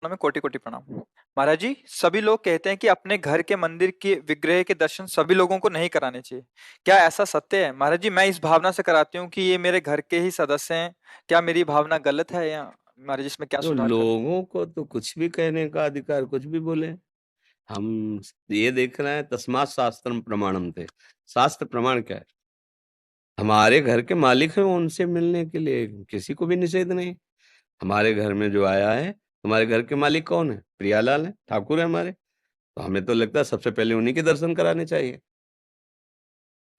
में कोटि कोटि प्रणाम। महाराज जी, सभी लोग कहते हैं कि अपने घर के मंदिर के विग्रह के दर्शन सभी लोगों को नहीं कराने चाहिए। क्या ऐसा सत्य है? महाराज जी, मैं इस भावना से कराती हूँ कि ये मेरे घर के ही सदस्य हैं। क्या मेरी भावना गलत है या महाराज जी इसमें क्या तो सुधार करूं? लोगों को तो कुछ भी कहने का अधिकार, कुछ भी बोले। हम ये देख रहे हैं, तस्मात् शास्त्रम प्रमाणम थे। शास्त्र प्रमाण क्या है? हमारे घर के मालिक हैं, उनसे मिलने के लिए किसी को भी निषेध नहीं। हमारे घर में जो आया है, हमारे घर के मालिक कौन है? प्रियालाल है, ठाकुर है हमारे। तो हमें तो लगता है सबसे पहले उन्हीं के दर्शन कराने चाहिए।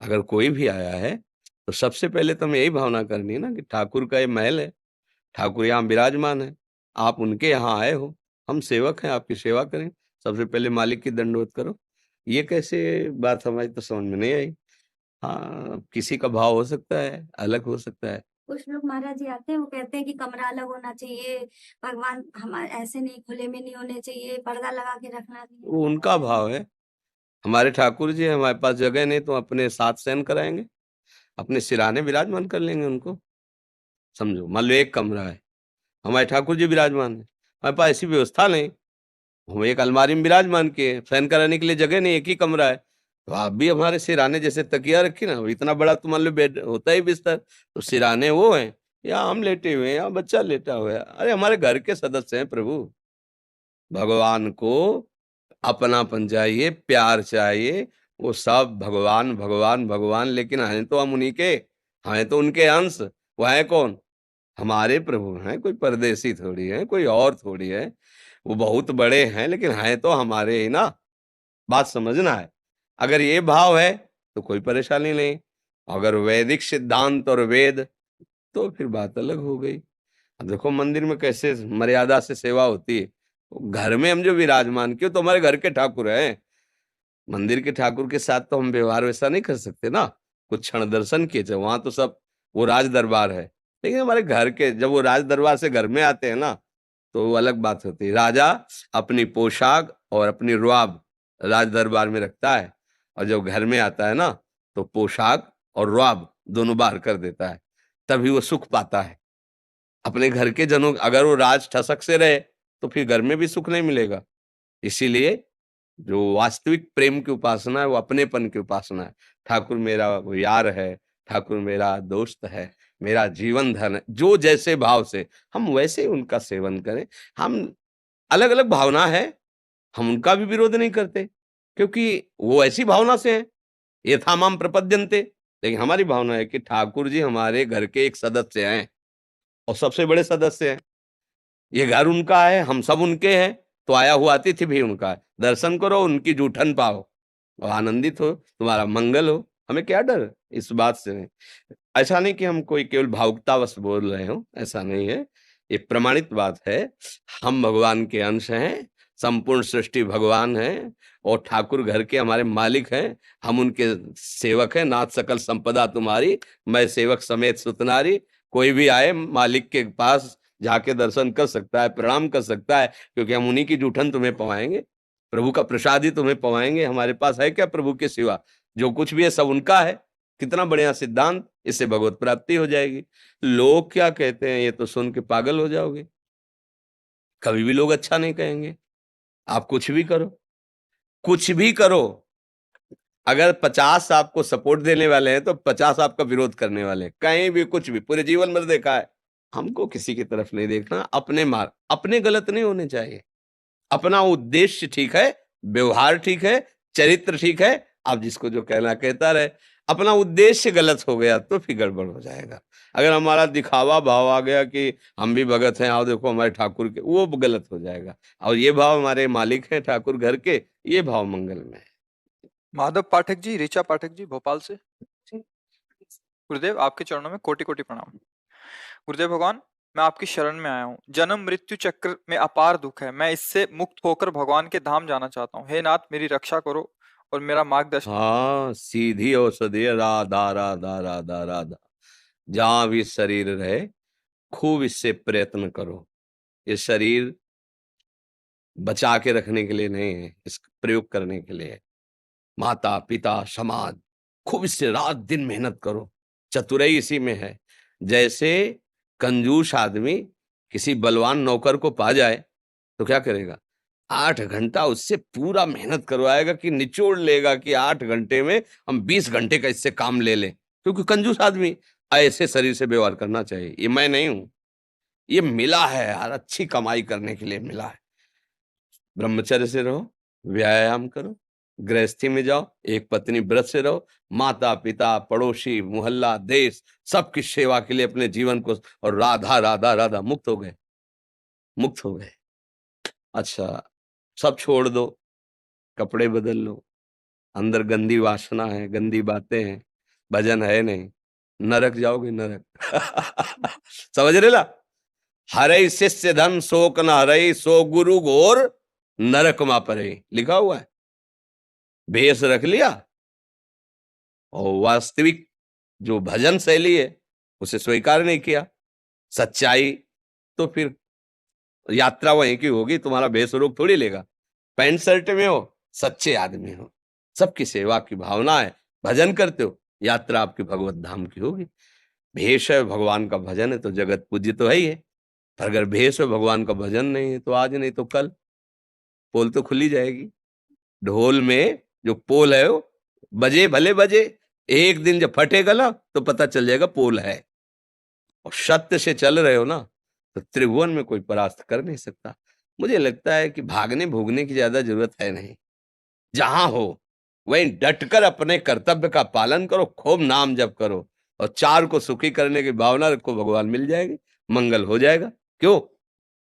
अगर कोई भी आया है तो सबसे पहले तो हमें यही भावना करनी है ना कि ठाकुर का ये महल है, ठाकुर यहाँ विराजमान है, आप उनके यहाँ आए हो, हम सेवक हैं, आपकी सेवा करें, सबसे पहले मालिक की दंडवत करो। ये कैसे बात हमारी तो समझ में नहीं आई। हाँ, किसी का भाव हो सकता है, अलग हो सकता है। कुछ लोग महाराज जी आते हैं, वो कहते हैं कि कमरा अलग होना चाहिए, भगवान हमारे ऐसे नहीं खुले में नहीं होने चाहिए, पर्दा लगा के रखना वो चाहिए। उनका भाव है। हमारे ठाकुर जी हैं, हमारे पास जगह नहीं तो अपने साथ शयन कराएंगे, अपने सिरहाने विराजमान कर लेंगे उनको। समझो, मान लो एक कमरा है, हमारे ठाकुर जी विराजमान है, हमारे पास ऐसी व्यवस्था नहीं, हम एक अलमारी में विराजमान किए, फैन कराने के लिए जगह नहीं, एक ही कमरा है, तो आप भी हमारे सिराने जैसे तकिया रखी ना, इतना बड़ा तो मान लो बेड होता ही बिस्तर, तो सिराने वो हैं, या हम लेटे हुए हैं, या बच्चा लेटा हुआ है। अरे हमारे घर के सदस्य हैं प्रभु। भगवान को अपनापन चाहिए, प्यार चाहिए। वो सब भगवान भगवान भगवान, लेकिन हैं तो हम उन्हीं के, हैं तो उनके अंश। वो है कौन? हमारे प्रभु हैं, कोई परदेसी थोड़ी है, कोई और थोड़ी है। वो बहुत बड़े हैं लेकिन हैं तो हमारे ही ना। बात समझना है। अगर ये भाव है तो कोई परेशानी नहीं। अगर वैदिक सिद्धांत और वेद, तो फिर बात अलग हो गई। अब देखो मंदिर में कैसे मर्यादा से सेवा होती है। तो घर में हम जो विराजमान क्यों, तो हमारे घर के ठाकुर हैं। मंदिर के ठाकुर के साथ तो हम व्यवहार वैसा नहीं कर सकते ना। कुछ क्षण दर्शन किए थे, वहां तो सब वो राज दरबार है। लेकिन हमारे घर के जब वो राज दरबार से घर में आते हैं ना, तो वो अलग बात होती है। राजा अपनी पोशाक और अपनी रुआब राज दरबार में रखता है, और जब घर में आता है ना, तो पोशाक और रुआब दोनों बाहर कर देता है। तभी वो सुख पाता है। अपने घर के जनों, अगर वो राज ठसक से रहे तो फिर घर में भी सुख नहीं मिलेगा। इसीलिए जो वास्तविक प्रेम की उपासना है, वो अपनेपन की उपासना है। ठाकुर मेरा वो यार है, ठाकुर मेरा दोस्त है, मेरा जीवन धन है। जो जैसे भाव से हम वैसे ही उनका सेवन करें। हम अलग अलग भावना है, हम उनका भी विरोध नहीं करते, क्योंकि वो ऐसी भावना से हैं। यथा माम प्रपद्यन्ते। लेकिन हमारी भावना है कि ठाकुर जी हमारे घर के एक सदस्य हैं, और सबसे बड़े सदस्य हैं। ये घर उनका है, हम सब उनके हैं, तो आया हुआ अतिथि भी उनका है। दर्शन करो, उनकी जूठन पाओ और आनंदित हो, तुम्हारा मंगल हो। हमें क्या डर है इस बात से? नहीं, ऐसा नहीं कि हम कोई केवल भावुकतावश बोल रहे हो, ऐसा नहीं है। ये प्रमाणित बात है। हम भगवान के अंश हैं, संपूर्ण सृष्टि भगवान है, और ठाकुर घर के हमारे मालिक हैं। हम उनके सेवक हैं। नाथ सकल संपदा तुम्हारी, मैं सेवक समेत सुतनारी। कोई भी आए मालिक के पास जाके दर्शन कर सकता है, प्रणाम कर सकता है, क्योंकि हम उन्हीं की जूठन तुम्हें पवाएंगे, प्रभु का प्रसाद ही तुम्हें पवाएंगे। हमारे पास है क्या प्रभु के सिवा? जो कुछ भी है सब उनका है। कितना बढ़िया सिद्धांत, इससे भगवत प्राप्ति हो जाएगी। लोग क्या कहते हैं ये तो सुन के पागल हो जाओगे। कभी भी लोग अच्छा नहीं कहेंगे। आप कुछ भी करो, कुछ भी करो, अगर 50 आपको सपोर्ट देने वाले हैं तो 50 आपका विरोध करने वाले हैं। कहीं भी कुछ भी पूरे जीवन में देखा है। हमको किसी की तरफ नहीं देखना, अपने मार्ग अपने गलत नहीं होने चाहिए। अपना उद्देश्य ठीक है, व्यवहार ठीक है, चरित्र ठीक है, आप जिसको जो कहना कहता रहे। अपना उद्देश्य गलत हो गया तो फिर गड़बड़ हो जाएगा। अगर हमारा दिखावा भाव आ गया कि हम भी भगत हैं, आओ देखो हमारे ठाकुर के, वो गलत हो जाएगा। और ये भाव हमारे मालिक हैं ठाकुर घर के, ये भाव मंगल में है। माधव पाठक जी, ऋचा पाठक जी, भोपाल से। गुरुदेव, आपके चरणों में कोटि कोटि प्रणाम। गुरुदेव भगवान, मैं आपकी शरण में आया हूँ। जन्म मृत्यु चक्र में अपार दुख है, मैं इससे मुक्त होकर भगवान के धाम जाना चाहता हूँ। हे नाथ, मेरी रक्षा करो और मेरा मार्गदर्शन। हाँ, सीधी औषधि है, राधा राधा राधा राधा। जहां भी शरीर रहे, खूब इससे प्रयत्न करो। ये शरीर बचा के रखने के लिए नहीं है, इस प्रयोग करने के लिए है। माता पिता समाज, खूब इससे रात दिन मेहनत करो। चतुराई इसी में है। जैसे कंजूस आदमी किसी बलवान नौकर को पा जाए, तो क्या करेगा? 8 घंटा उससे पूरा मेहनत करवाएगा कि निचोड़ लेगा कि 8 घंटे में हम 20 घंटे का इससे काम ले लें। क्योंकि कंजूस आदमी, ऐसे शरीर से व्यवहार करना चाहिए। ये मैं नहीं हूँ, ये मिला है यार, अच्छी कमाई करने के लिए मिला है। ब्रह्मचर्य से रहो, व्यायाम करो, गृहस्थी में जाओ, एक पत्नी व्रत से रहो, माता पिता पड़ोसी मोहल्ला देश सबकी सेवा के लिए अपने जीवन को, और राधा राधा राधा, मुक्त हो गए, मुक्त हो गए। अच्छा, सब छोड़ दो, कपड़े बदल लो, अंदर गंदी वासना है, गंदी बातें हैं, भजन है नहीं, नरक जाओगे, नरक। समझ रहे ला? हरे शिष्य धन शोक न हरे, सो गुरु घोर नरक मा परे, लिखा हुआ है। भेष रख लिया और वास्तविक जो भजन शैली है उसे स्वीकार नहीं किया, सच्चाई, तो फिर यात्रा वहीं की होगी, तुम्हारा भेष रोग थोड़ी लेगा। पैंट शर्ट में हो, सच्चे आदमी हो, सबकी सेवा की भावना है, भजन करते हो, यात्रा आपकी भगवत धाम की होगी। भेष है भगवान का भजन है तो जगत पूज्य तो है ही है, पर अगर भेष है भगवान का भजन नहीं है तो आज नहीं तो कल पोल तो खुली जाएगी। ढोल में जो पोल है वो बजे भले बजे, एक दिन जब फटेगा ना तो पता चल जाएगा पोल है। और सत्य से चल रहे हो ना तो त्रिभुवन में कोई परास्त कर नहीं सकता। मुझे लगता है कि भागने भोगने की ज्यादा जरूरत है नहीं, जहां हो वहीं डटकर अपने कर्तव्य का पालन करो, खूब नाम जप करो और चार को सुखी करने की भावना रखो, भगवान मिल जाएगी, मंगल हो जाएगा। क्यों?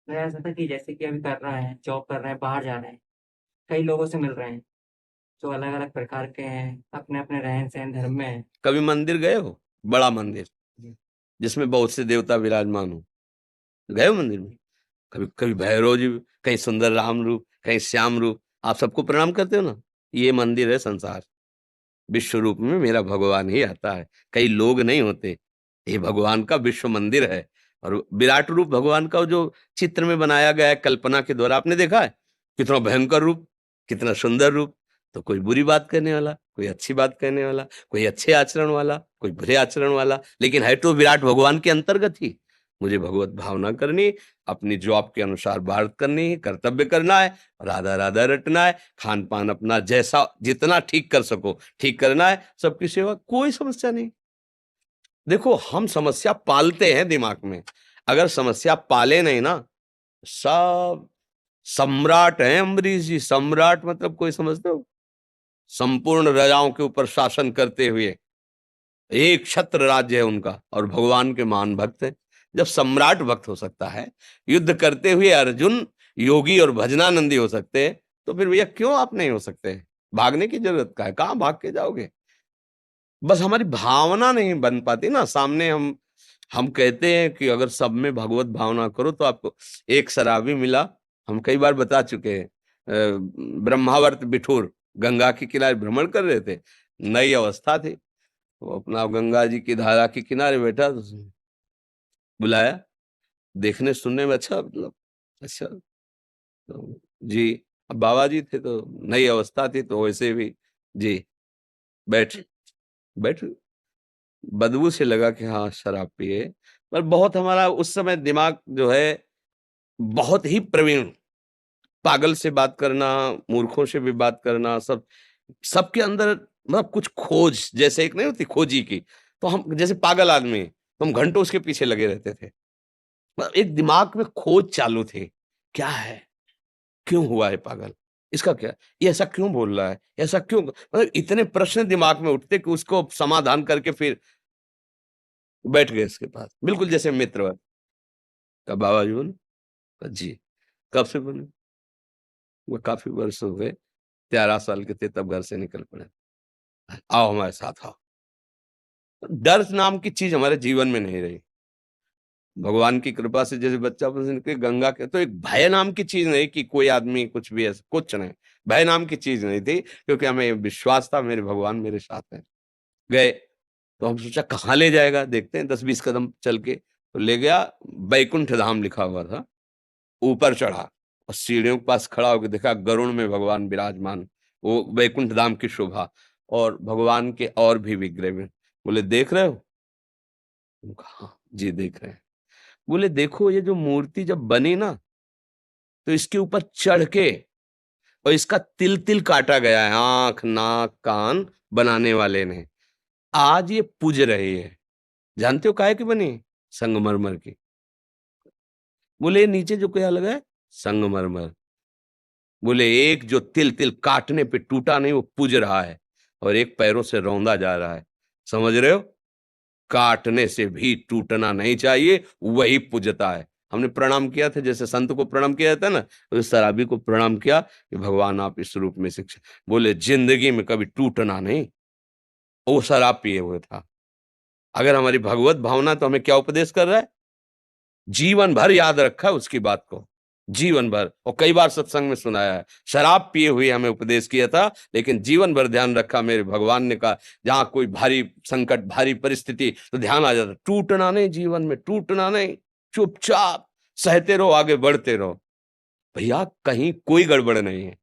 मेरा ऐसा था कि जैसे कि अभी कर रहा है, जॉब कर रहे हैं, बाहर जा रहे हैं, कई लोगों से मिल रहे हैं जो अलग अलग प्रकार के हैं, अपने अपने रहन सहन धर्म में हैं। कभी मंदिर गए हो, बड़ा मंदिर जी। जिसमें बहुत से देवता विराजमान हो, गए हो मंदिर में? कभी कभी भैरव जी, कहीं सुंदर राम रूप, कहीं श्याम रूप, आप सबको प्रणाम करते हो ना? ये मंदिर है संसार। विश्व रूप में मेरा भगवान ही आता है, कई लोग नहीं होते। ये भगवान का विश्व मंदिर है। और विराट रूप भगवान का जो चित्र में बनाया गया है कल्पना के द्वारा, आपने देखा है कितना भयंकर रूप, कितना सुंदर रूप। तो कोई बुरी बात कहने वाला, कोई अच्छी बात कहने वाला, कोई अच्छे आचरण वाला, कोई बुरे आचरण वाला, लेकिन है तो विराट भगवान के अंतर्गत ही। मुझे भगवत भावना करनी, अपनी जॉब के अनुसार बात करनी, कर्तव्य करना है, राधा राधा रटना है, खान पान अपना जैसा जितना ठीक कर सको ठीक करना है, सबकी सेवा, कोई समस्या नहीं। देखो हम समस्या पालते हैं दिमाग में, अगर समस्या पाले नहीं ना, सब सम्राट हैं अम्बरीश जी। सम्राट मतलब कोई समझते हो? संपूर्ण राजाओं के ऊपर शासन करते हुए एक छत्र राज्य है उनका, और भगवान के महान भक्त हैं। जब सम्राट भक्त हो सकता है, युद्ध करते हुए अर्जुन योगी और भजनानंदी हो सकते हैं, तो फिर भैया क्यों आप नहीं हो सकते? भागने की जरूरत का है, कहां भाग के जाओगे? बस हमारी भावना नहीं बन पाती ना सामने। हम कहते हैं कि अगर सब में भगवत भावना करो तो आपको। एक शराबी मिला, हम कई बार बता चुके हैं, ब्रह्मावर्त बिठूर गंगा के किनारे भ्रमण कर रहे थे, नई अवस्था थी, वो अपना गंगा जी की धारा के किनारे बैठा, तो बुलाया, देखने सुनने में अच्छा, मतलब अच्छा, तो जी, अब बाबा जी थे तो नई अवस्था थी तो वैसे भी जी, बैठ बैठ, बदबू से लगा कि हाँ शराब पिए। पर बहुत हमारा उस समय दिमाग जो है बहुत ही प्रवीण, पागल से बात करना, मूर्खों से भी बात करना, सब सबके अंदर मतलब कुछ खोज, जैसे एक नहीं होती खोजी की, तो हम जैसे पागल आदमी तो हम घंटों उसके पीछे लगे रहते थे। मतलब एक दिमाग में खोज चालू थी, क्या है, क्यों हुआ है पागल, इसका क्या, ये ऐसा क्यों बोल रहा है, ऐसा क्यों, मतलब इतने प्रश्न दिमाग में उठते कि उसको समाधान करके फिर बैठ गए इसके पास, बिल्कुल जैसे मित्र। कब बाबा जी बोले? कहा, जी। कब से बोले? वो काफी वर्ष हो गए, 11 साल के थे तब घर से निकल पड़े, आओ हमारे साथ आओ। डर नाम की चीज हमारे जीवन में नहीं रही, भगवान की कृपा से जैसे बच्चा निकले गंगा के, तो एक भय नाम की चीज नहीं कि कोई आदमी कुछ भी, ऐसा कुछ नहीं, भय नाम की चीज नहीं थी, क्योंकि हमें विश्वास था मेरे भगवान मेरे साथ है। गए तो हम सोचा कहाँ ले जाएगा, देखते हैं 10-20 कदम चल के, तो ले गया, बैकुंठ धाम लिखा हुआ था, ऊपर चढ़ा और सीढ़ियों के पास खड़ा होकर देखा गरुड़ में भगवान विराजमान, वो बैकुंठ धाम की शोभा, और भगवान के और भी विग्रह में। बोले देख रहे हो? हाँ जी देख रहे हैं। बोले देखो ये जो मूर्ति जब बनी ना, तो इसके ऊपर चढ़ के और इसका तिल तिल काटा गया है, आंख नाक कान बनाने वाले ने। आज ये पूज रही है। जानते हो काहे की बनी? संगमरमर की। बोले नीचे जो क्या लगा है? संगमरमर। बोले एक जो तिल तिल काटने पे टूटा नहीं वो पूज रहा है, और एक पैरों से रौंदा जा रहा है। समझ रहे हो? काटने से भी टूटना नहीं चाहिए, वही पूजता है। हमने प्रणाम किया था, जैसे संत को प्रणाम किया जाता है ना, उस शराबी को प्रणाम किया कि भगवान आप इस रूप में शिक्षा। बोले जिंदगी में कभी टूटना नहीं। वो शराब पिए हुए था। अगर हमारी भगवत भावना, तो हमें क्या उपदेश कर रहा है? जीवन भर याद रखा है उसकी बात को, जीवन भर। और कई बार सत्संग में सुनाया है। शराब पिए हुए हमें उपदेश किया था, लेकिन जीवन भर ध्यान रखा। मेरे भगवान ने कहा जहां कोई भारी संकट, भारी परिस्थिति, तो ध्यान आ जाता, टूटना नहीं, जीवन में टूटना नहीं, चुपचाप सहते रहो, आगे बढ़ते रहो। भैया कहीं कोई गड़बड़ नहीं है,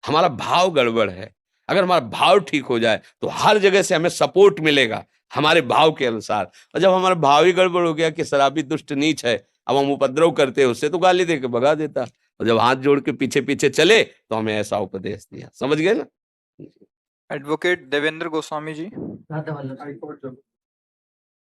हमारा भाव गड़बड़ है। अगर हमारा भाव ठीक हो जाए तो हर जगह से हमें सपोर्ट मिलेगा हमारे भाव के अनुसार। और जब हमारा भाव ही गड़बड़ हो गया कि शराबी दुष्ट नीच है, अब हम उपद्रव करते हैं उससे, तो गाली दे के भगा देता। और जब हाथ जोड़ के पीछे पीछे चले तो हमें ऐसा उपदेश दिया। समझ गए ना? एडवोकेट देवेंद्र गोस्वामी जी। राधा वल्लभ।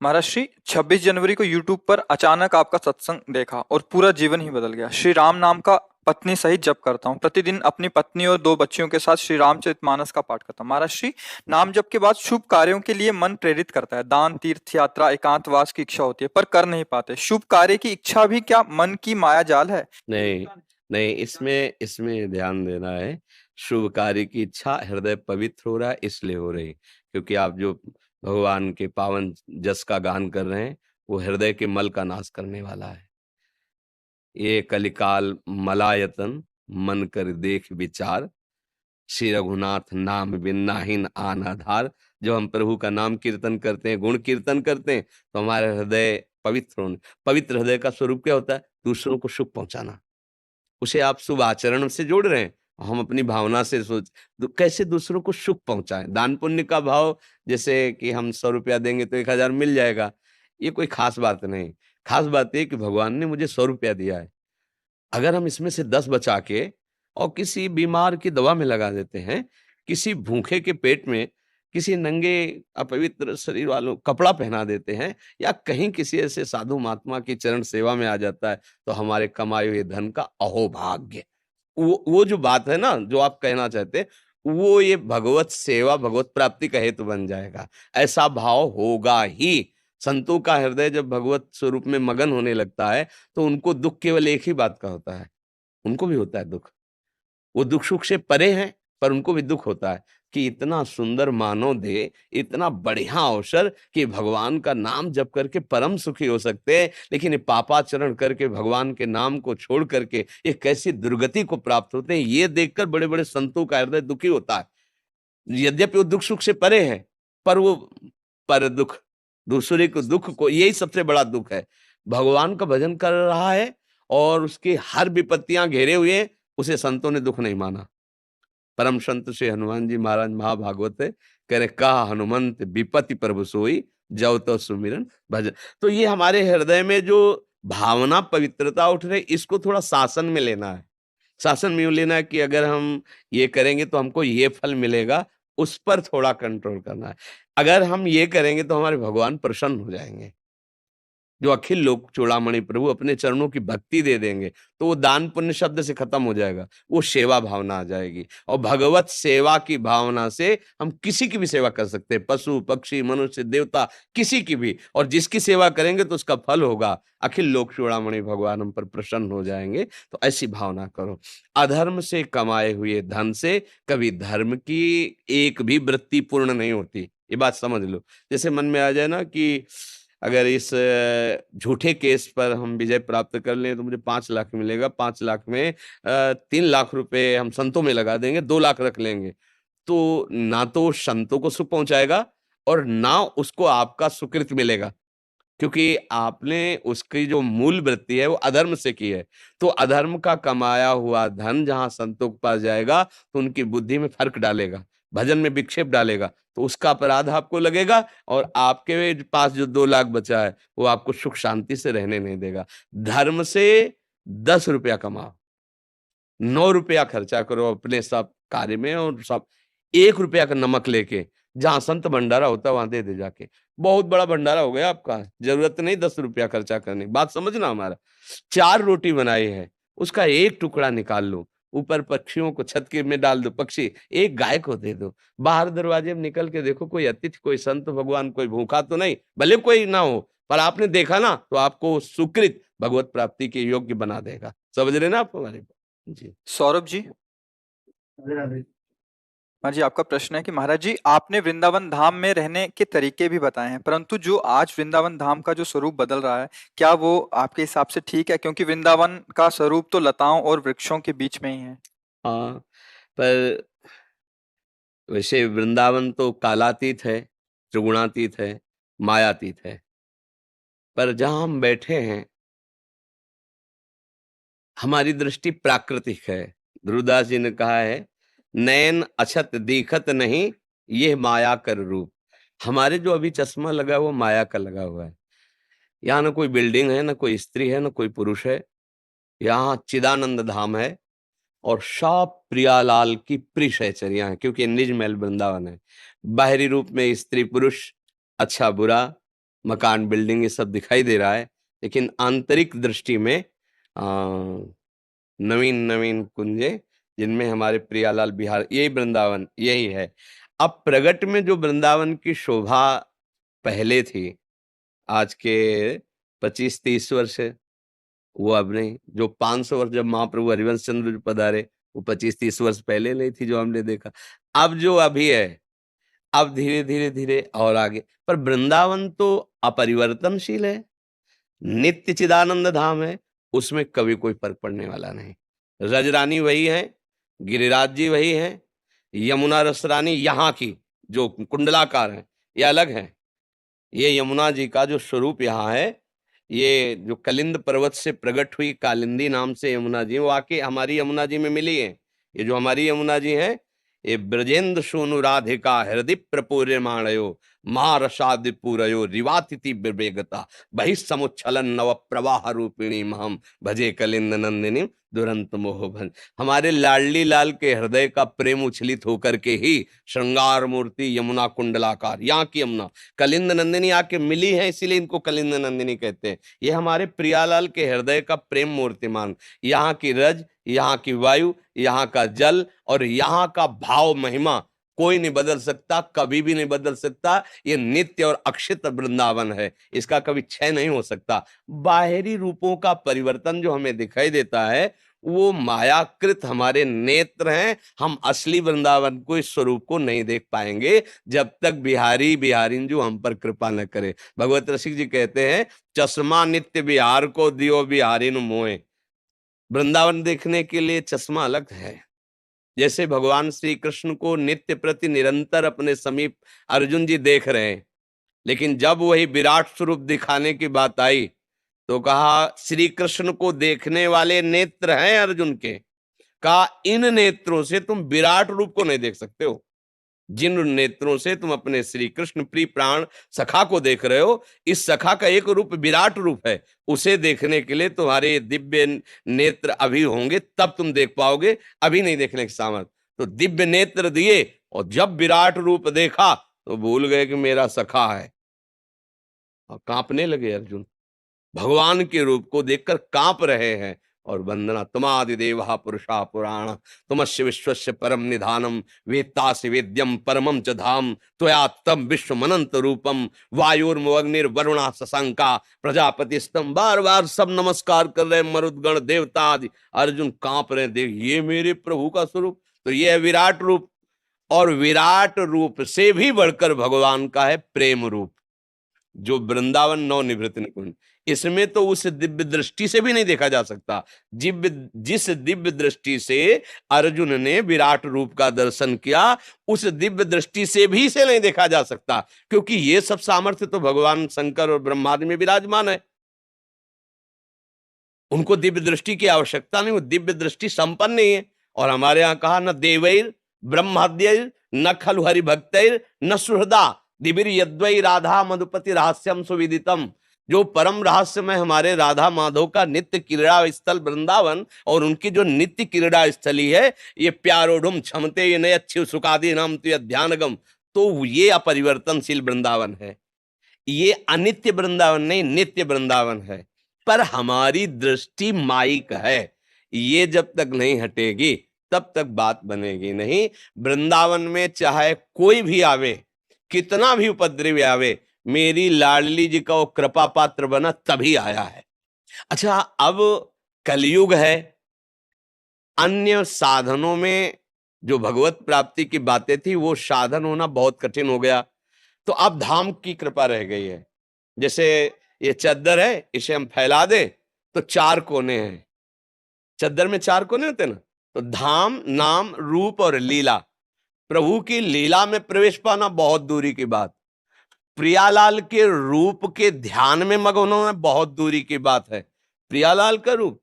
महाराज श्री, 26 जनवरी को यूट्यूब पर अचानक आपका सत्संग देखा और पूरा जीवन ही बदल गया। श्री राम नाम का पत्नी सहित जप करता हूँ। प्रतिदिन अपनी पत्नी और 2 बच्चियों के साथ श्री रामचरितमानस का पाठ करता हूँ। महाराज श्री, नाम जप के बाद शुभ कार्यों के लिए मन प्रेरित करता है। दान, तीर्थ यात्रा, एकांतवास की इच्छा होती है, पर कर नहीं पाते। शुभ कार्य की इच्छा भी क्या मन की माया जाल है? नहीं नहीं, इसमें ध्यान देना है। शुभ कार्य की इच्छा हृदय पवित्र हो रहा है इसलिए हो रही, क्योंकि आप जो भगवान के पावन जस का गान कर रहे हैं वो हृदय के मल का नाश करने वाला है। ये कलिकाल मलायतन मन कर देख विचार, श्री रघुनाथ नाम बिन नाहिन आन आधार। जब हम प्रभु का नाम कीर्तन करते हैं, गुण कीर्तन करते हैं, तो हमारे हृदय पवित्र हृदय का स्वरूप क्या होता है? दूसरों को सुख पहुंचाना। उसे आप शुभ आचरण से जोड़ रहे हैं, हम अपनी भावना से सोच कैसे दूसरों को सुख पहुंचाएं। दान पुण्य का भाव, जैसे कि हम 100 रुपया देंगे तो 1000 मिल जाएगा, ये कोई खास बात नहीं। खास बात ये कि भगवान ने मुझे 100 रुपया दिया है, अगर हम इसमें से 10 बचा के और किसी बीमार की दवा में लगा देते हैं, किसी भूखे के पेट में, किसी नंगे अपवित्र शरीर वालों कपड़ा पहना देते हैं, या कहीं किसी ऐसे साधु महात्मा की चरण सेवा में आ जाता है, तो हमारे कमाए हुए धन का अहोभाग्य। वो जो बात है ना, जो आप कहना चाहते हैं, वो ये भगवत सेवा, भगवत प्राप्ति का हेतु बन जाएगा। ऐसा भाव होगा ही। संतों का हृदय जब भगवत स्वरूप में मगन होने लगता है, तो उनको दुख केवल एक ही बात का होता है। उनको भी होता है दुख, वो दुख सुख से परे हैं, पर उनको भी दुख होता है कि इतना सुंदर मानव दे, इतना बढ़िया अवसर कि भगवान का नाम जप करके परम सुखी हो सकते हैं, लेकिन ये पापाचरण करके भगवान के नाम को छोड़ करके ये कैसी दुर्गति को प्राप्त होते हैं, ये देखकर बड़े बड़े संतों का हृदय दुखी होता है। यद्यपि वो दुख सुख से परे है, पर वो पर दुख, दूसरे को दुख को, यही सबसे बड़ा दुख है। भगवान का भजन कर रहा है और उसकी हर विपत्तियां घेरे हुए हैं, उसे संतों ने दुख नहीं माना। परम संत श्री हनुमान जी महाराज महाभागवत है, कह रहे कहा हनुमंत विपत्ति प्रभु सोई, जव तो सुमिरन भजन। तो ये हमारे हृदय में जो भावना पवित्रता उठ रही, इसको थोड़ा शासन में लेना है। शासन में यूं लेना है कि अगर हम ये करेंगे तो हमको ये फल मिलेगा, उस पर थोड़ा कंट्रोल करना है। अगर हम ये करेंगे तो हमारे भगवान प्रसन्न हो जाएंगे। जो अखिल लोक चूड़ामणि प्रभु अपने चरणों की भक्ति दे देंगे, तो वो दान पुण्य शब्द से खत्म हो जाएगा, वो सेवा भावना आ जाएगी। और भगवत सेवा की भावना से हम किसी की भी सेवा कर सकते हैं, पशु पक्षी मनुष्य देवता किसी की भी, और जिसकी सेवा करेंगे तो उसका फल होगा। अखिल लोक चूड़ामणि भगवान हम पर प्रसन्न हो जाएंगे। तो ऐसी भावना करो। अधर्म से कमाए हुए धन से कभी धर्म की एक भी वृत्ति पूर्ण नहीं होती, ये बात समझ लो। जैसे मन में आ जाए ना कि अगर इस झूठे केस पर हम विजय प्राप्त कर लें तो मुझे 5 लाख मिलेगा, 5 लाख में 3 लाख रुपए हम संतों में लगा देंगे, 2 लाख रख लेंगे, तो ना तो संतों को सुख पहुंचाएगा और ना उसको आपका सुकृत मिलेगा, क्योंकि आपने उसकी जो मूल वृत्ति है वो अधर्म से की है। तो अधर्म का कमाया हुआ धन जहां संतों के पास जाएगा तो उनकी बुद्धि में फर्क डालेगा, भजन में विक्षेप डालेगा, तो उसका अपराध आपको लगेगा, और आपके पास जो 2 लाख बचा है वो आपको सुख शांति से रहने नहीं देगा। धर्म से 10 रुपया कमाओ, 9 रुपया खर्चा करो अपने सब कार्य में, और सब 1 रुपया का नमक लेके जहां संत भंडारा होता है वहां दे दे जाके। बहुत बड़ा भंडारा हो गया आपका, जरूरत नहीं 10 रुपया खर्चा करने की। बात समझना हमारा। 4 रोटी बनाई है, उसका एक टुकड़ा निकाल लो, ऊपर पक्षियों को छत के में डाल दो, पक्षी एक गाय को दे दो। बाहर दरवाजे में निकल के देखो, कोई अतिथि, कोई संत भगवान, कोई भूखा तो नहीं, भले कोई ना हो, पर आपने देखा ना तो आपको सुकृत भगवत प्राप्ति के योग्य बना देगा। समझ रहे ना आप हमारे बात? जी। सौरभ जी, महाराज जी आपका प्रश्न है कि महाराज जी आपने वृंदावन धाम में रहने के तरीके भी बताए हैं, परंतु जो आज वृंदावन धाम का जो स्वरूप बदल रहा है, क्या वो आपके हिसाब से ठीक है? क्योंकि वृंदावन का स्वरूप तो लताओं और वृक्षों के बीच में ही है। हाँ, पर वैसे वृंदावन तो कालातीत है, त्रिगुणातीत है, मायातीत है। पर जहां हम बैठे हैं, हमारी दृष्टि प्राकृतिक है। ध्रुवदास जी ने कहा है, नैन अछत दीखत नहीं, ये माया कर रूप। हमारे जो अभी चश्मा लगा हुआ माया का लगा हुआ है। यहाँ ना कोई बिल्डिंग है, ना कोई स्त्री है, ना कोई पुरुष है। यहाँ चिदानंद धाम है और सब प्रियालाल की प्रिय सहचरियां हैं, क्योंकि निज महल वृंदावन है। बाहरी रूप में स्त्री पुरुष, अच्छा बुरा, मकान बिल्डिंग ये सब दिखाई दे रहा है, लेकिन आंतरिक दृष्टि में नवीन नवीन कुंजे, जिनमें हमारे प्रियालाल बिहार, यही वृंदावन यही है। अब प्रगट में जो वृंदावन की शोभा पहले थी, आज के 25-30 वर्ष है, वो अब नहीं। जो 500 वर्ष जब महाप्रभु हरिवंश चंद्र जी पधारे, वो 25-30 वर्ष पहले नहीं थी जो हमने देखा। अब जो अभी है, अब धीरे धीरे धीरे और आगे। पर वृंदावन तो अपरिवर्तनशील है, नित्य चिदानंद धाम है, उसमें कभी कोई फर्क पड़ने वाला नहीं। रजरानी वही है, गिरिराज जी वही है, यमुना रसरानी यहाँ की जो कुंडलाकार है ये अलग है। ये यमुना जी का जो स्वरूप यहाँ है, ये जो कलिंद पर्वत से प्रकट हुई कालिंदी नाम से यमुना जी, वो आके हमारी यमुना जी में मिली है। ये जो हमारी यमुना जी है, ये ब्रजेंद्र सोनु राधिका हृदय प्रपूर्यमाणयो महारसादिपूरयो रिवातिथि विवेगता बहिस्समुच्छलन नव प्रवाह रूपिणी महम भजे कलिंद नंदिनी दुरंत मोहभन। हमारे लाडली लाल के हृदय का प्रेम उछलित होकर के ही श्रृंगार मूर्ति यमुना कुंडलाकार, यहाँ की यमुना कलिंद नंदिनी आके मिली है, इसीलिए इनको कलिंद नंदिनी कहते हैं। ये हमारे प्रियालाल के हृदय का प्रेम मूर्तिमान, यहाँ की रज, यहाँ की वायु, यहाँ का जल और यहाँ का भाव महिमा कोई नहीं बदल सकता, कभी भी नहीं बदल सकता। ये नित्य और अक्षित वृंदावन है, इसका कभी क्षय नहीं हो सकता। बाहरी रूपों का परिवर्तन जो हमें दिखाई देता है, वो मायाकृत हमारे नेत्र हैं। हम असली वृंदावन को, इस स्वरूप को नहीं देख पाएंगे जब तक बिहारी बिहारिन जो हम पर कृपा न करे। भगवत रसिक जी कहते हैं, चश्मा नित्य बिहार को दियो बिहारिन मोए। वृंदावन देखने के लिए चश्मा अलग है। जैसे भगवान श्री कृष्ण को नित्य प्रति निरंतर अपने समीप अर्जुन जी देख रहे हैं, लेकिन जब वही विराट स्वरूप दिखाने की बात आई तो कहा, श्री कृष्ण को देखने वाले नेत्र हैं अर्जुन के, कहा इन नेत्रों से तुम विराट रूप को नहीं देख सकते हो। जिन नेत्रों से तुम अपने श्री कृष्ण प्रिय प्राण सखा को देख रहे हो, इस सखा का एक रूप विराट रूप है, उसे देखने के लिए तुम्हारे दिव्य नेत्र अभी होंगे, तब तुम देख पाओगे, अभी नहीं देखने की सामर्थ। तो दिव्य नेत्र दिए और जब विराट रूप देखा तो भूल गए कि मेरा सखा है, और कांपने लगे अर्जुन। भगवान के रूप को देखकर कांप रहे हैं। और वंदना तुमादि देवा पुरुषा पुराण तुमस्य विश्वस्य परम निधानम वेत्तासि वेद्यम परमम च धाम त्वया तम विश्वमनंत रूपम वायुर्मग्निर्वरुणा शशंका प्रजापति स्तंभ। बार बार सब नमस्कार कर रहे, मरुदगण देवता आदि। अर्जुन कांप रहे, देख ये मेरे प्रभु का स्वरूप। तो ये है विराट रूप, और विराट रूप से भी बढ़कर भगवान का है प्रेम रूप, जो वृंदावन नवनिवृत्त निकुंज। इसमें तो उस दिव्य दृष्टि से भी नहीं देखा जा सकता जिस दिव्य दृष्टि से अर्जुन ने विराट रूप का दर्शन किया, उस दिव्य दृष्टि से भी इसे नहीं देखा जा सकता, क्योंकि ये सब सामर्थ्य तो भगवान शंकर और ब्रह्मादि में विराजमान है। उनको दिव्य दृष्टि की आवश्यकता नहीं, वो दिव्य दृष्टि संपन्न नहीं है। और हमारे यहाँ कहा, न देवैर ब्रह्माद्यैर न खलु हरि भक्तैर न सुहृदा दिविर यद्वै राधा मधुपति रहस्यम सुविदितम। जो परम रहस्यमय हमारे राधा माधव का नित्य क्रीड़ा स्थल वृंदावन और उनकी जो नित्य क्रीड़ा स्थली है, ये प्यारोढ़ुम क्षमते ये नय अच्छी सुखादि नाम तो ध्यानगम, तो ये अपरिवर्तनशील वृंदावन है। ये अनित्य वृंदावन नहीं, नित्य वृंदावन है। पर हमारी दृष्टि माइक है, ये जब तक नहीं हटेगी तब तक बात बनेगी नहीं। वृंदावन में चाहे कोई भी आवे, कितना भी उपद्रवी आवे, मेरी लाडली जी का वो कृपा पात्र बना तभी आया है। अच्छा, अब कलयुग है, अन्य साधनों में जो भगवत प्राप्ति की बातें थी वो साधन होना बहुत कठिन हो गया, तो अब धाम की कृपा रह गई है। जैसे ये चद्दर है, इसे हम फैला दे तो 4 कोने हैं, चद्दर में 4 कोने होते ना, तो धाम, नाम, रूप और लीला, प्रभु की लीला में प्रवेश पाना बहुत दूरी की बात, प्रियालाल के रूप के ध्यान में मगन होना बहुत दूरी की बात है। प्रियालाल का रूप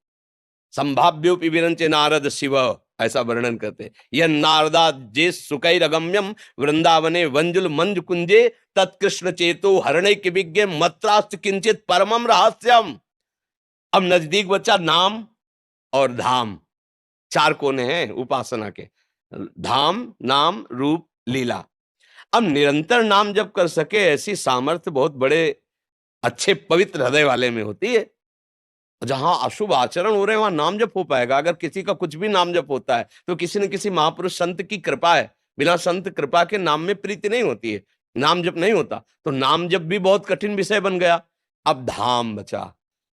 संभाव्योपि विरंचे नारद शिव, ऐसा वर्णन करते। यह नारदा जे सुकैरगम्यम वृंदावने वंजुल मंज कुंजे तत्कृष्ण चेतो हरणे के विज्ञ मत्रास्त किंचित परमम रहस्यम। अब नजदीक बच्चा नाम और धाम, 4 कोने हैं उपासना के, धाम, नाम, रूप, लीला। अब निरंतर नाम जप कर सके ऐसी सामर्थ्य बहुत बड़े अच्छे पवित्र हृदय वाले में होती है। जहां अशुभ आचरण हो रहे हैं वहां नाम जप हो पाएगा। अगर किसी का कुछ भी नाम जप होता है तो किसी न किसी महापुरुष संत की कृपा है, बिना संत कृपा के नाम में प्रीति नहीं होती है, नाम जप नहीं होता। तो नाम जप भी बहुत कठिन विषय बन गया। अब धाम बचा,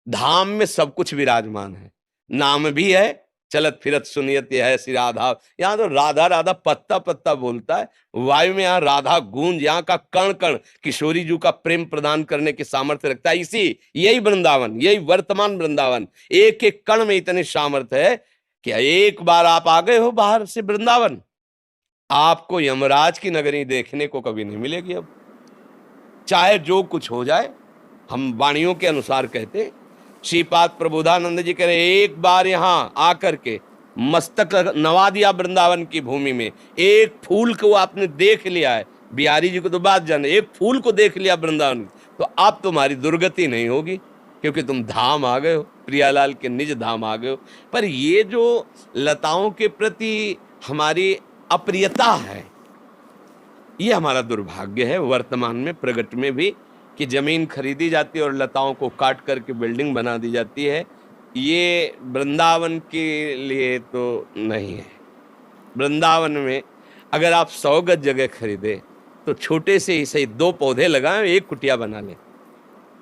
धाम में सब कुछ विराजमान है, नाम भी है, चलत फिरत सुनियत है श्री राधा। यहाँ तो राधा राधा पत्ता पत्ता बोलता है, वायु में यहाँ राधा गूंज, यहाँ का कण कण किशोरी जी का प्रेम प्रदान करने की सामर्थ्य रखता है। इसी यही वृंदावन, यही वर्तमान वृंदावन, एक एक कण में इतनी सामर्थ्य है कि एक बार आप आ गए हो बाहर से वृंदावन, आपको यमराज की नगरी देखने को कभी नहीं मिलेगी। अब चाहे जो कुछ हो जाए, हम वाणियों के अनुसार कहते, श्रीपाद प्रबोधानंद जी कह रहे, एक बार यहां आकर के मस्तक नवा दिया वृंदावन की भूमि में, एक फूल को आपने देख लिया है, बिहारी जी को तो बात जाने, एक फूल को देख लिया वृंदावन, तो अब तुम्हारी दुर्गति नहीं होगी, क्योंकि तुम धाम आ गए हो, प्रियालाल के निज धाम आ गए हो। पर ये जो लताओं के प्रति हमारी अप्रियता है, ये हमारा दुर्भाग्य है वर्तमान में प्रगट में भी, कि जमीन खरीदी जाती है और लताओं को काट करके बिल्डिंग बना दी जाती है। ये वृंदावन के लिए तो नहीं है। वृंदावन में अगर आप 100 गज जगह खरीदे तो छोटे से ही सही 2 पौधे लगाएं, एक कुटिया बना लें।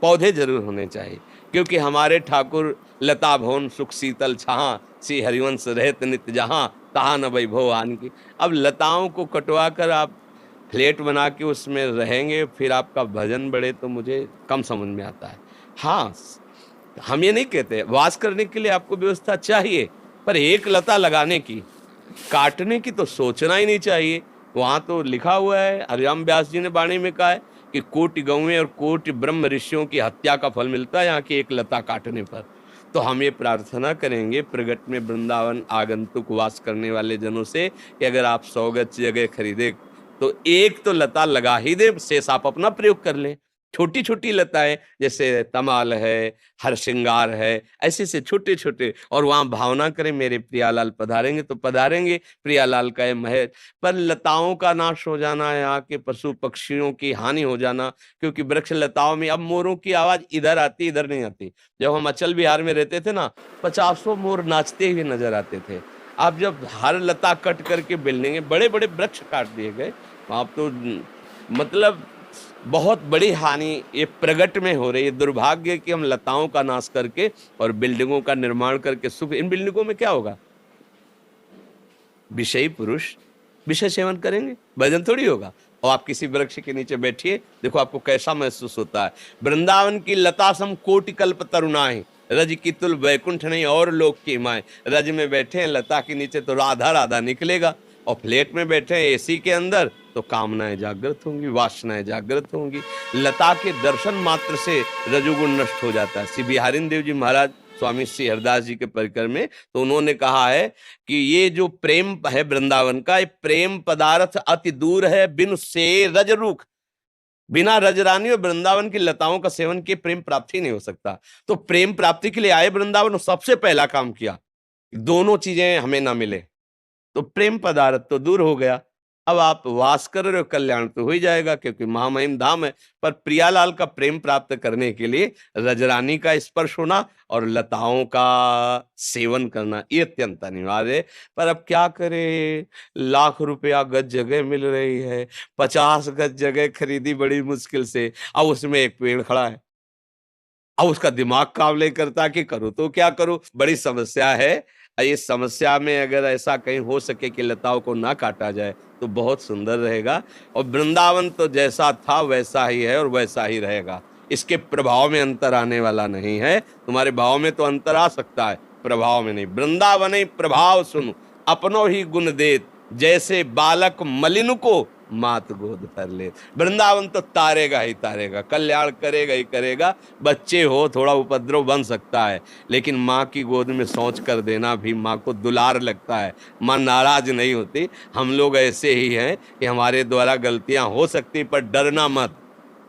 पौधे जरूर होने चाहिए, क्योंकि हमारे ठाकुर लता भवन सुख शीतल छां, श्री हरिवंश रहत नित्य जहां, तहां न वैभव आन की। अब लताओं को कटवा कर आप फ्लैट बना के उसमें रहेंगे, फिर आपका भजन बढ़े, तो मुझे कम समझ में आता है। हाँ, हम ये नहीं कहते, वास करने के लिए आपको व्यवस्था चाहिए, पर एक लता लगाने की, काटने की तो सोचना ही नहीं चाहिए। वहां तो लिखा हुआ है, हरिराम व्यास जी ने वाणी में कहा है कि कोटि गौएं और कोटि ब्रह्म ऋषियों की हत्या का फल मिलता है यहाँ की एक लता काटने पर। तो हम ये प्रार्थना करेंगे प्रगट में वृंदावन आगंतुक वास करने वाले जनों से कि अगर आप 100 गज जगह खरीदे तो एक तो लता लगा ही दे, शेष आप अपना प्रयोग कर लें। छोटी छोटी लताएं जैसे तमाल है, हर श्रृंगार है, ऐसे से छोटे छोटे, और वहां भावना करें मेरे प्रियालाल पधारेंगे तो पधारेंगे, प्रियालाल का महल। पर लताओं का नाश हो जाना, यहाँ के पशु पक्षियों की हानि हो जाना, क्योंकि वृक्ष लताओं में अब मोरों की आवाज इधर आती इधर नहीं आती। जब हम अचल बिहार में रहते थे ना, 50 मोर नाचते हुए नजर आते थे। अब जब हर लता कट करके बिल्डिंगे, बड़े बड़े वृक्ष काट दिए गए, आप तो मतलब बहुत बड़ी हानि ये प्रगट में हो रही है। दुर्भाग्य कि हम लताओं का नाश करके और बिल्डिंगों का निर्माण करके सुख, इन बिल्डिंगों में क्या होगा? विषयी पुरुष विषय सेवन करेंगे, भजन थोड़ी होगा। और आप किसी वृक्ष के नीचे बैठिए, देखो आपको कैसा महसूस होता है। वृंदावन की लता सम कोटि कल्प तरुणाएं, रज की तुल वैकुंठ नहीं और लोक की माएं। रज में बैठे हैं लता के नीचे तो राधा राधा निकलेगा, और फ्लैट में बैठे हैं एसी के अंदर तो कामनाएं जागृत होंगी, वासनाएं जागृत होंगी। लता के दर्शन मात्र से रजोगुण नष्ट हो जाता है। श्री बिहारी देव जी महाराज स्वामी श्री हरदास जी के परिकर में तो उन्होंने कहा है कि ये जो प्रेम है वृंदावन का, ये प्रेम पदार्थ अति दूर है, बिन से रज रूख। बिना रजरानी और वृंदावन की लताओं का सेवन किए प्रेम प्राप्ति नहीं हो सकता। तो प्रेम प्राप्ति के लिए आए वृंदावन, सबसे पहला काम किया, दोनों चीजें हमें ना मिले, तो प्रेम पदार्थ तो दूर हो गया। अब आप वास कर रहे हो, कल्याण तो हो ही जाएगा, क्योंकि महामहिम धाम है। पर प्रियालाल का प्रेम प्राप्त करने के लिए रजरानी का स्पर्श होना और लताओं का सेवन करना ये अत्यंत अनिवार्य है। पर अब क्या करें, लाख रुपया गज जगह मिल रही है, 50 गज जगह खरीदी बड़ी मुश्किल से, अब उसमें एक पेड़ खड़ा है। अब उसका दिमाग काम नहीं करता कि करूं तो क्या करूं, बड़ी समस्या है। इस समस्या में अगर ऐसा कहीं हो सके कि लताओं को ना काटा जाए तो बहुत सुंदर रहेगा। और वृंदावन तो जैसा था वैसा ही है और वैसा ही रहेगा, इसके प्रभाव में अंतर आने वाला नहीं है। तुम्हारे भाव में तो अंतर आ सकता है, प्रभाव में नहीं। वृंदावन ही प्रभाव सुन अपनो ही गुण देत, जैसे बालक मलिन को मात गोद भर ले। वृंदावन तो तारेगा ही तारेगा, कल्याण करेगा ही करेगा। बच्चे हो थोड़ा उपद्रव बन सकता है, लेकिन माँ की गोद में सोच कर देना भी माँ को दुलार लगता है, माँ नाराज नहीं होती। हम लोग ऐसे ही हैं कि हमारे द्वारा गलतियां हो सकती, पर डरना मत,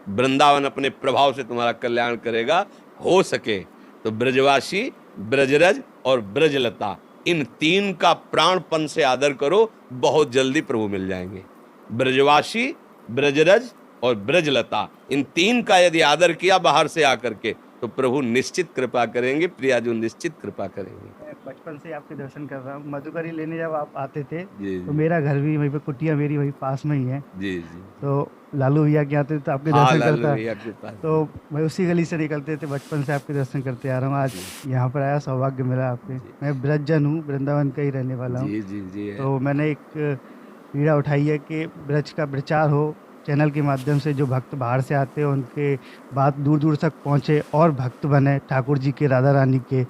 वृंदावन अपने प्रभाव से तुम्हारा कल्याण करेगा। हो सके तो ब्रजवासी, ब्रजरज और ब्रजलता, इन तीन का प्राणपन से आदर करो, बहुत जल्दी प्रभु मिल जाएंगे। ब्रजवासी, ब्रजरज और ब्रजलता, इन तीन का यदि आदर किया बाहर से आकर के, तो प्रभु निश्चित कृपा करेंगे, प्रियाजू निश्चित कृपा करेंगे। मैं बचपन से आपके दर्शन कर रहा हूँ। मधुकरी लेने जब आप आते थे जी तो जी मेरा घर भी वहीं पे, कुटिया मेरी वहीं पास में ही है। जी जी। तो लालू भैया के आते थे तो आपके हाँ, दर्शन लालू करता, भैया के पास। तो मैं उसी गली से निकलते थे, बचपन से आपके दर्शन करते आ रहा हूँ। आज यहाँ पर आया, सौभाग्य मिला आपके। मैं ब्रजजन हूँ, वृंदावन का ही रहने वाला हूँ। जी जी जी है। तो मैंने एक पीड़ा उठाई है कि ब्रज का प्रचार हो, चैनल के माध्यम से जो भक्त बाहर से आते हैं उनके बात दूर दूर तक पहुँचे और भक्त बने ठाकुर जी के, राधा रानी के।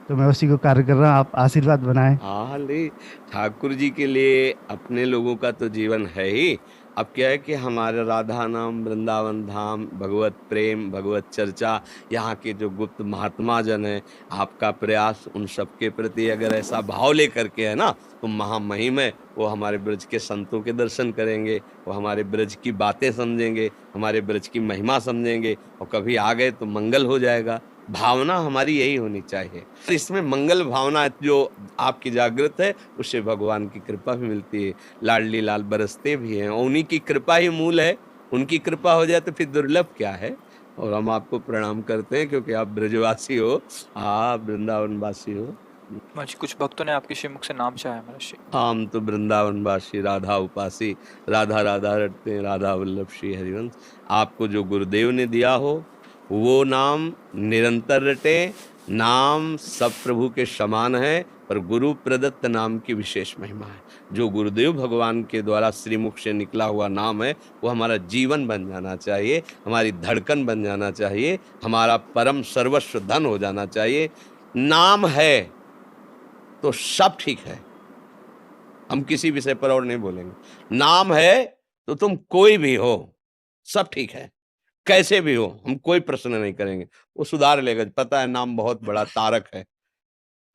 तो मैं उसी को कार्य कर रहा हूँ, आप आशीर्वाद बनाएं। हाँ ले, ठाकुर जी के लिए अपने लोगों का तो जीवन है ही। अब क्या है कि हमारा राधा नाम, वृंदावन धाम, भगवत प्रेम, भगवत चर्चा, यहाँ के जो गुप्त महात्मा जन हैं, आपका प्रयास उन सबके प्रति अगर ऐसा भाव लेकर के है ना, तो महामहिम है। वो हमारे ब्रज के संतों के दर्शन करेंगे, वो हमारे ब्रज की बातें समझेंगे, हमारे ब्रज की महिमा समझेंगे, और कभी आ गए तो मंगल हो जाएगा। भावना हमारी यही होनी चाहिए। तो इसमें मंगल भावना जो आपकी जागृत है, उससे भगवान की कृपा भी मिलती है। लाडली लाल बरसते भी हैं, और उन्हीं की कृपा ही मूल है। उनकी कृपा हो जाए तो फिर दुर्लभ क्या है। और हम आपको प्रणाम करते हैं, क्योंकि आप ब्रजवासी हो, आप वृंदावनवासी हो। महाराज कुछ भक्तों ने आपके श्रीमुख से नाम चाहा है महाराज जी। हम तो वृंदावनवासी, राधा उपासी, राधा राधा रटते हैं, राधा वल्लभ श्री हरिवंश। आपको जो गुरुदेव ने दिया हो वो नाम निरंतर रटे। नाम सब प्रभु के समान है, पर गुरु प्रदत्त नाम की विशेष महिमा है। जो गुरुदेव भगवान के द्वारा श्रीमुख से निकला हुआ नाम है, वो हमारा जीवन बन जाना चाहिए, हमारी धड़कन बन जाना चाहिए, हमारा परम सर्वस्व धन हो जाना चाहिए। नाम है तो सब ठीक है, हम किसी विषय पर और नहीं बोलेंगे। नाम है तो तुम कोई भी हो, सब ठीक है, कैसे भी हो, हम कोई प्रश्न नहीं करेंगे, वो सुधार लेगा। पता है नाम बहुत बड़ा तारक है।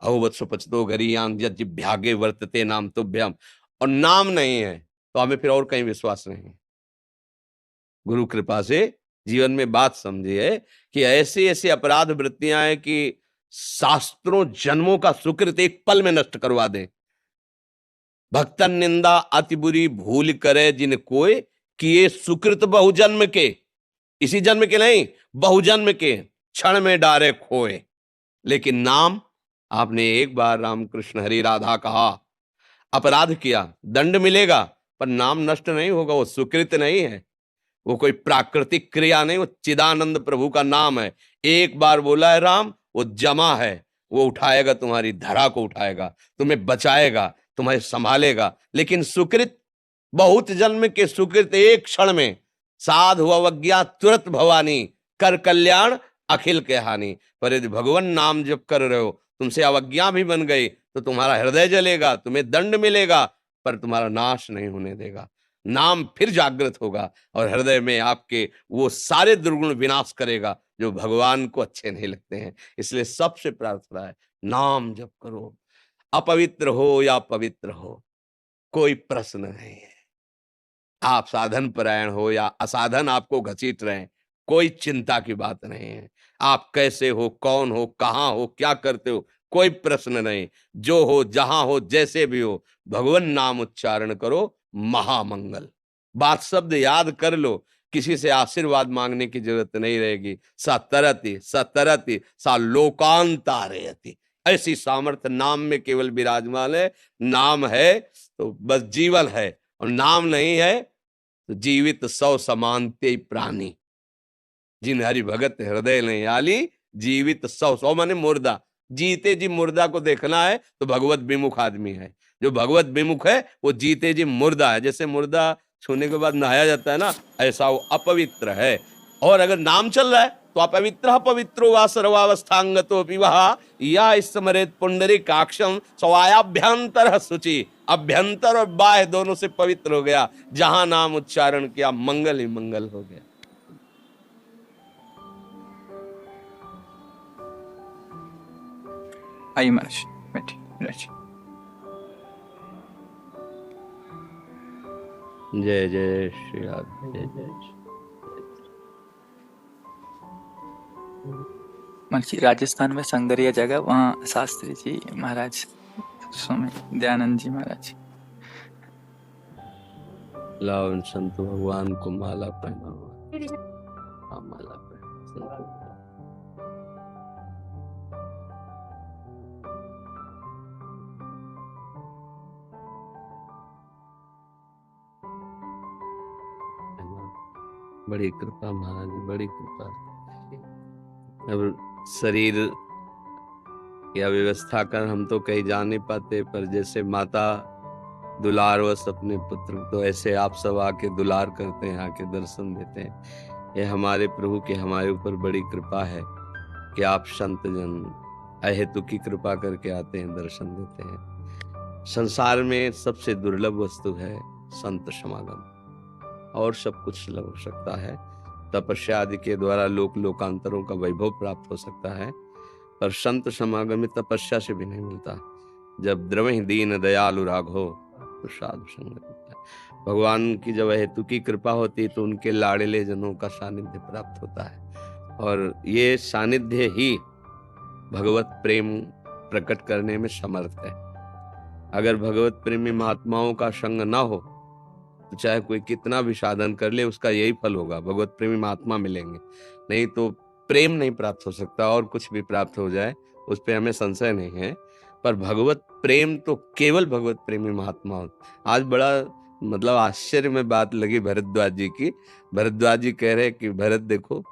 अहोवत्स पचतो गरीयान जिभ्यागे वर्तते नाम तुभ्यम। और नाम नहीं है तो हमें फिर और कहीं विश्वास नहीं। गुरु कृपा से जीवन में बात समझिए कि ऐसी ऐसी अपराध वृत्तियां हैं कि शास्त्रों जन्मों का सुकृत एक पल में नष्ट करवा दे। भक्तन निंदा अति बुरी भूल करे जिन कोय, किए सुकृत बहुजन्म के, इसी जन्म के नहीं, बहुजन्म के, क्षण में डारे खोए। लेकिन नाम, आपने एक बार रामकृष्ण हरि राधा कहा, अपराध किया, दंड मिलेगा, पर नाम नष्ट नहीं होगा। वो सुकृत नहीं है, वो कोई प्राकृतिक क्रिया नहीं, वो चिदानंद प्रभु का नाम है। एक बार बोला है राम, वो जमा है, वो उठाएगा, तुम्हारी धरा को उठाएगा, तुम्हें बचाएगा, तुम्हें संभालेगा। लेकिन सुकृत, बहुत जन्म के सुकृत एक क्षण में, साधु अवज्ञा तुरंत भवानी, कर कल्याण अखिल के हानि। पर यदि भगवान नाम जप कर रहे हो, तुमसे अवज्ञा भी बन गई, तो तुम्हारा हृदय जलेगा, तुम्हें दंड मिलेगा, पर तुम्हारा नाश नहीं होने देगा। नाम फिर जागृत होगा और हृदय में आपके वो सारे दुर्गुण विनाश करेगा जो भगवान को अच्छे नहीं लगते हैं। इसलिए सबसे प्रार्थना है, नाम जप करो, अपवित्र हो या पवित्र हो, कोई प्रश्न नहीं है। आप साधन परायण हो या असाधन आपको घसीट रहे हैं, कोई चिंता की बात नहीं है। आप कैसे हो, कौन हो, कहाँ हो, क्या करते हो, कोई प्रश्न नहीं। जो हो, जहां हो, जैसे भी हो, भगवान नाम उच्चारण करो, महामंगल। बात शब्द याद कर लो, किसी से आशीर्वाद मांगने की जरूरत नहीं रहेगी। सतरति सतरति सा लोकांतारयति, ऐसी सामर्थ्य नाम में केवल विराजमान है। नाम है तो बस जीवन है, और नाम नहीं है तो जीवित सौ समानते प्राणी। जिन हरि भगत हृदय नहीं आली, जीवित सौ, सौ माने मुर्दा। जीते जी मुर्दा को देखना है तो भगवत विमुख आदमी है। जो भगवत विमुख है वो जीते जी मुर्दा है। जैसे मुर्दा छूने के बाद नहाया जाता है ना, ऐसा वो अपवित्र है। और अगर नाम चल रहा है तो अपवित्र पवित्रो वा सर्वावस्थांगतो विवाह या स्मरेत पुंडरीकाक्षम स्वायाभ्यंतर शुचि। अभ्यंतर और बाह्य दोनों से पवित्र हो गया। जहां नाम उच्चारण किया मंगल ही मंगल हो गया। आइए महाराज बैठिए महाराज। जय जय श्री राम, जय जय महाराज जी, राजस्थान में संगरिया जगह, वहाँ शास्त्री जी महाराज, स्वामी दयानंद जी महाराज। लाओ उन संत भगवान को माला पहनाओ। हाँ, माला पहनाओ। बड़ी कृपा महाराज जी, बड़ी कृपा। अब शरीर या व्यवस्था कर हम तो कहीं जा नहीं पाते, पर जैसे माता दुलारवश अपने पुत्र, तो ऐसे आप सब आके दुलार करते हैं, आके दर्शन देते हैं। ये हमारे प्रभु की हमारे ऊपर बड़ी कृपा है कि आप संत जन अहेतु की कृपा करके आते हैं, दर्शन देते हैं। संसार में सबसे दुर्लभ वस्तु है संत समागम, और सब कुछ सुलभ हो सकता है। तपस्या आदि के द्वारा लोक लोकांतरों का वैभव प्राप्त हो सकता है, पर संत समागम में तपस्या से भी नहीं मिलता। जब द्रवहि दीन दयालु राघो तो साधु संग मिलता है। भगवान की जब हेतु की कृपा होती है तो उनके लाड़ले जनों का सानिध्य प्राप्त होता है, और ये सानिध्य ही भगवत प्रेम प्रकट करने में समर्थ है। अगर भगवत प्रेमी महात्माओं का संग ना हो तो चाहे कोई कितना भी साधन कर ले, उसका यही फल होगा, भगवत प्रेमी महात्मा मिलेंगे। नहीं तो प्रेम नहीं प्राप्त हो सकता। और कुछ भी प्राप्त हो जाए उस पर हमें संशय नहीं है, पर भगवत प्रेम तो केवल भगवत प्रेमी महात्मा हो। आज बड़ा मतलब आश्चर्य में बात लगी भरद्वाज जी की। भरद्वाज जी कह रहे कि भरत देखो,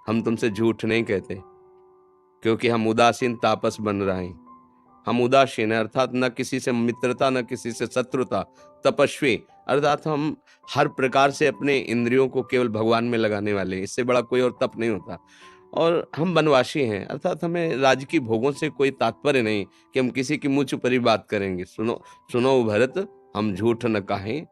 हम तुमसे झूठ नहीं कहते, क्योंकि हम उदासीन तापस बन रहे हैं। हम उदासीन है, अर्थात न किसी से मित्रता न किसी से शत्रुता। तपस्वी अर्थात हम हर प्रकार से अपने इंद्रियों को केवल भगवान में लगाने वाले हैं, इससे बड़ा कोई और तप नहीं होता। और हम वनवासी हैं, अर्थात हमें राजकीय भोगों से कोई तात्पर्य नहीं कि हम किसी की मुँह चुपरी बात करेंगे। सुनो सुनो भरत, हम झूठ न कहें,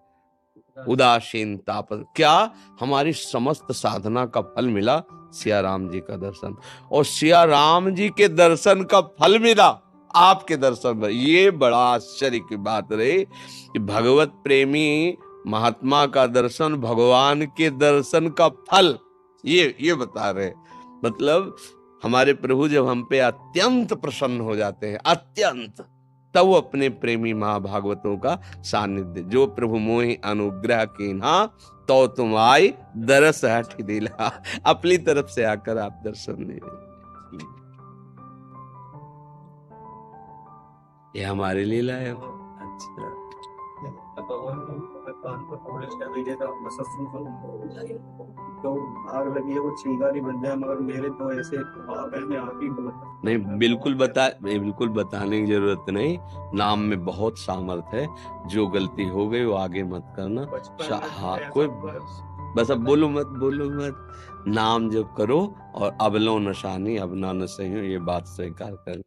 उदासीन तापस। क्या हमारी समस्त साधना का फल मिला? सिया राम जी का दर्शन, और सिया राम जी के दर्शन का फल मिला आपके दर्शन में। ये बड़ा आश्चर्य की बात रही कि भगवत प्रेमी महात्मा का दर्शन भगवान के दर्शन का फल, ये बता रहे। मतलब हमारे प्रभु जब हम पे अत्यंत प्रसन्न हो जाते हैं, अत्यंत, तब वो अपने प्रेमी महाभागवतों का सानिध्य, जो प्रभु मोहि अनुग्रह कीन्हा तो तुम आई दरस हठ दिला, अपनी तरफ से आकर आप दर्शन दे। ये हमारे लीला है। अच्छा, तो आग लगी है वो चिंगारी बन जाए, मगर मेरे तो ऐसे आप ही नहीं, बिल्कुल बताने की जरूरत नहीं। नाम में बहुत सामर्थ्य है। जो गलती हो गई वो आगे मत करना। हाँ, कोई बस अब बोलो मत। नाम जब करो, और अबलो नशानी अब ना न सही, ये बात स्वीकार कर।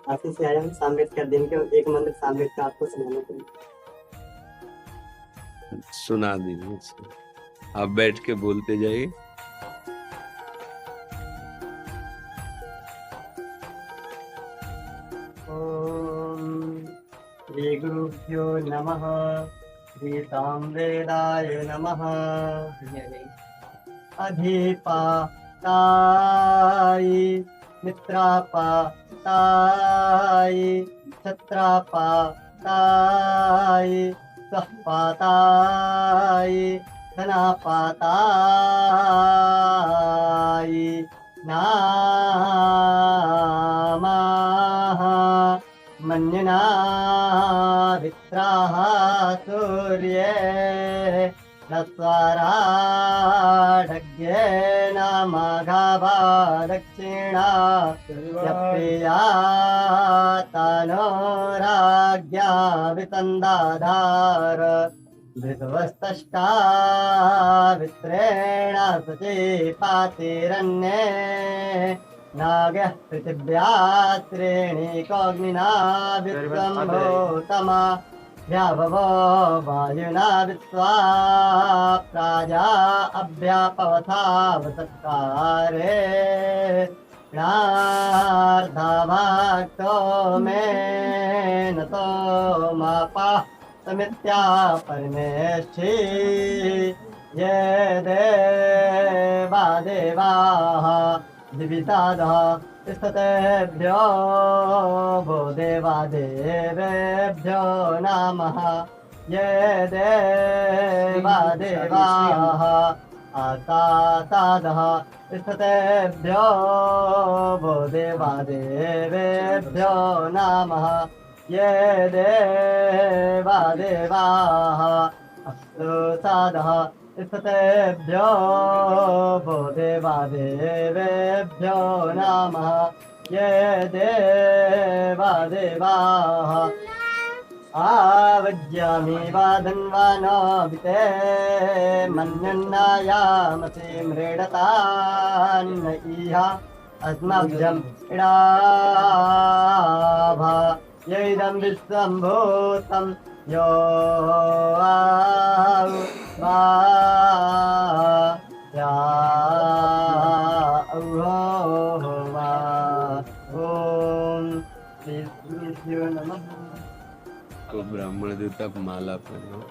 काशी से आया हूँ सामवेद का दिन के एक मंदिर सामवेद का आपको सुनाने के लिए। सुना दीजिए, आप बैठ के बोलते जाइए। ओम श्री गुरुभ्यो नमः, श्री सामवेदाय नमः। अधिपातायि मित्रापातायि छत्रापातायि सहपातायि धनापातायि नामाः मन्यना वित्राः सूर्ये नस्वाराढग्येन माघाभा दक्षिणा यप्रिया तनोराज्ञा वितन्दाधार धृतवस्तष्टा वित्रेण शुचि पातिरन्ये नागः पृथिव्या त्रीणिकोऽग्निना विश्वम्भूतमा भ्याभवो वायुना विश्वा प्राजा अभ्यापवथा वसत्कारे नार्धभाक्तो मे नतो मापा समित्या परमेष्ठी ये देवाः दिवितादः तिष्ठतेभ्यो भो देवादेवेभ्यो नमः। ये देवाः आसादः तिष्ठतेभ्यो भो देवादेवेभ्यो नमः। ये देवाः अस्तुसादः तिष्ठतेभ्यो भो देवादेवेभ्यो नमः। ये देवाः आवज्यामि वादन्वानो विते मन्यन्नायामसि मृडतान्न इह अस्मभ्यम् इडाभा यैदं विश्वम्भूतं यो को ब्राह्मण देवता को माला पहनाओ।